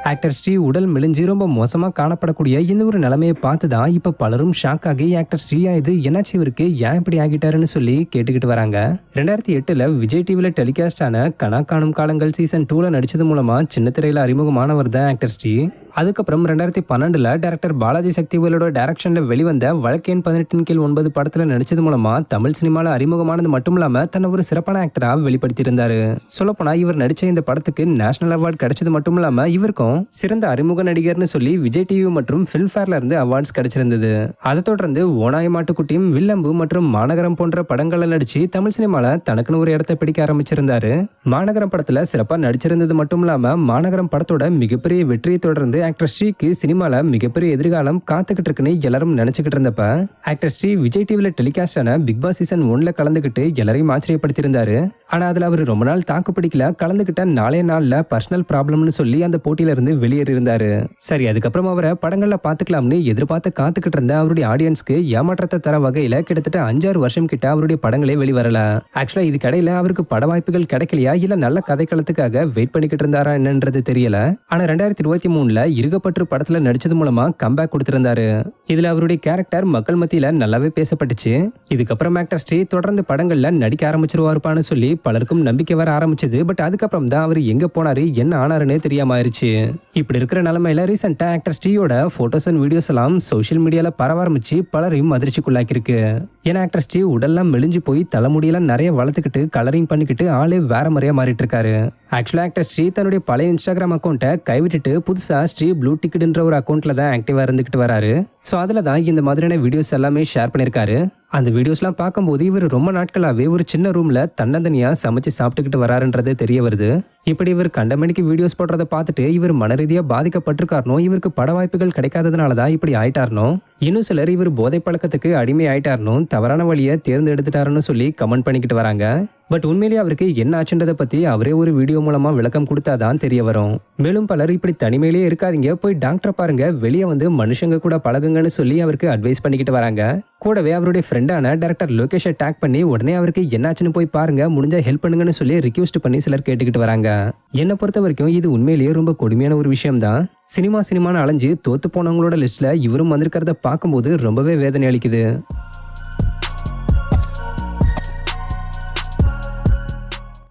Actor Sri உடல் மெலிஞ்சு ரொம்ப மோசமா காணப்படக்கூடிய இந்த ஒரு நிலைமையை பார்த்து தான் இப்ப பலரும் ஷாக் ஆகி ஆக்டர் ஸ்ரீயா இது என்னாச்சு இவருக்கு ஏன் இப்படி ஆகிட்டாருன்னு சொல்லி கேட்டுக்கிட்டு வராங்க. 2008 விஜய் டிவில டெலிகாஸ்ட் ஆன கனா காணும் காலங்கள் சீசன் 2ல நடிச்சது மூலமா சின்ன திரையில அறிமுகமானவர் தான் ஆக்டர் ஸ்ரீ. அதுக்கப்புறம் 2012 டைரக்டர் பாலாஜி சக்திவேலோட டைரக்ஷன்ல வெளிவந்த வழக்கேன் 18/9 படத்துல நடிச்சது மூலமா தமிழ் சினிமால அறிமுகமானது மட்டும் இல்லாம தன்னை ஒரு சிறப்பான ஆக்டரா வெளிப்படுத்தியிருந்தாரு. சொல்லப்போனா இவர் நடிச்ச இந்த படத்துக்கு நேஷனல் அவார்டு கிடைச்சது மட்டும் இல்லாம இவருக்கும் சிறந்த அறிமுக நடிகர்னு சொல்லி விஜய் டிவி மற்றும் பிலிம்ஃபேர்ல இருந்து அவார்ட்ஸ் கிடைச்சிருந்தது. அதை தொடர்ந்து ஓனாய் மாட்டுக்குட்டியும் வில்லம்பு மற்றும் மாநகரம் போன்ற படங்கள்ல நடிச்சு தமிழ் சினிமால தனக்குன்னு ஒரு இடத்தை பிடிக்க ஆரம்பிச்சிருந்தாரு. மாநகரம் படத்துல சிறப்பா நடிச்சிருந்தது மட்டும் இல்லாம மாநகரம் படத்தோட மிகப்பெரிய வெற்றியை தொடர்ந்து ஆக்டர் ஸ்ரீக்கு சினிமால மிகப்பெரிய எதிர்காலம் காத்துக்கிட்டு இருக்குன்னு எல்லாரும் நினைச்சுக்கிட்டு இருந்தப்ப ஆக்டர் ஸ்ரீ விஜய் டிவில டெலிகாஸ்ட் ஆன பிக் பாஸ் சீசன் 1ல கலந்துகிட்டு எல்லாரையும் ஆச்சரியப்படுத்தியிருந்தாரு. ஆனா அதுல அவர் ரொம்ப நாள் தாக்கு பிடிக்கல. கலந்துகிட்ட நாளே நாள்ல பர்சனல் ப்ராப்ளம்னு சொல்லி அந்த போட்டியில இருந்து வெளியேறி இருந்தாரு. சரி, அதுக்கப்புறம் அவரை படங்கள்ல பாத்துக்கலாம்னு எதிர்பார்த்து காத்துக்கிட்டு இருந்த அவருடைய ஆடியன்ஸ்க்கு ஏமாற்றத்தை தர வகையில கிட்டத்தட்ட 5-6 வருஷம் கிட்ட அவருடைய படங்களே வெளிவரல. ஆக்சுவலா இதுக்கடையில அவருக்கு பட வாய்ப்புகள் கிடைக்கலையா இல்ல நல்ல கதைக்களத்துக்காக வெயிட் பண்ணிக்கிட்டு இருந்தாரா என்னன்றது தெரியல. ஆனா 2023ல இருகப்பற்று படத்துல நடிச்சது மூலமா கம்பேக் கொடுத்திருந்தாரு. இதுல அவருடைய கேரக்டர் மக்கள் மத்தியில நல்லாவே பேசப்பட்டுச்சு. இதுக்கப்புறம் ஆக்டர் ஸ்ரீ தொடர்ந்து படங்கள்ல நடிக்க ஆரம்பிச்சிருவாருப்பான்னு சொல்லி பலருக்கும் நம்பிக்கை வர ஆரம்பிச்சது. பட் அதுக்கப்புறம் தான் அவர் எங்க போனாரு என்ன ஆனாருன்னே தெரியாம ஆயிருச்சு. இப்படி இருக்கிற நிலைமையில ரீசெண்டா ஆக்டர் ஸ்ரீயோட போட்டோஸ் அண்ட் வீடியோஸ் எல்லாம் சோசியல் மீடியால பரவ ஆரம்பிச்சு பலரையும் அதிர்ச்சிக்குள்ளாக்கிருக்கு. ஏன்னா ஆக்டர் ஸ்ரீ உடல்லாம் மெலிஞ்சு போய் தலைமுடியெல்லாம் நிறைய வளர்த்துக்கிட்டு கலரிங் பண்ணிக்கிட்டு ஆளே வேற மாதிரியா மாறிட்டு இருக்காரு. ஆக்சுவலா ஆக்டர் ஸ்ரீ தன்னுடைய பழைய இன்ஸ்டாகிராம் அக்கௌண்ட்டை கைவிட்டுட்டு புதுசா ஸ்ரீ ப்ளூ டிக்கெட்ன்ற ஒரு அக்கௌண்ட்ல தான் ஆக்டிவா இருந்துகிட்டு வராரு. ஸோ அதுல தான் இந்த மாதிரியான வீடியோஸ் எல்லாமே ஷேர் பண்ணியிருக்காரு. அந்த வீடியோஸ்லாம் பார்க்கும்போது இவர் ரொம்ப நாட்களாவே ஒரு சின்ன ரூம்ல தன்னந்தனியா சமைச்சு சாப்பிட்டுக்கிட்டு வராருன்றது தெரிய வருது. இப்படி இவர் கண்டமணிக்கு வீடியோஸ் போடுறத பார்த்துட்டு இவர் மனரீதியா பாதிக்கப்பட்டிருக்காருனோ, இவருக்கு பட வாய்ப்புகள் கிடைக்காததுனாலதான் இப்படி ஆயிட்டாருனோ, இன்னும் சிலர் இவர் போதை பழக்கத்துக்கு அடிமை ஆயிட்டாருனோ, தவறான வழியை தேர்ந்தெடுத்துட்டாருன்னு சொல்லி கமெண்ட் பண்ணிக்கிட்டு வராங்க. பட் உண்மையிலேயே அவருக்கு என்ன ஆச்சுன்றதை பத்தி அவரே ஒரு வீடியோ மூலமா விளக்கம் கொடுத்தாதான் தெரிய வரும். மேலும் பலர் இப்படி தனிமையிலேயே இருக்காதீங்க, போய் டாக்டரை பாருங்க, வெளியே வந்து மனுஷங்க கூட பழகுங்கன்னு சொல்லி அவருக்கு அட்வைஸ் பண்ணிக்கிட்டு வராங்க. கூடவே அவருடைய ஃப்ரெண்டான டைரக்டர் லோகேஷை டேக் பண்ணி உடனே அவருக்கு என்னாச்சுன்னு போய் பாருங்க, முடிஞ்சா ஹெல்ப் பண்ணுங்கன்னு சொல்லி ரிக்வெஸ்ட் பண்ணி சிலர் கேட்டுக்கிட்டு வராங்க. என்னை பொறுத்த வரைக்கும் இது உண்மையிலேயே ரொம்ப கொடுமையான ஒரு விஷயம் தான். சினிமான்னு அலைஞ்சு தோத்து போனவங்களோட லிஸ்ட்ல இவரும் வந்திருக்கிறத பார்க்கும்போது ரொம்பவே வேதனை அளிக்குது.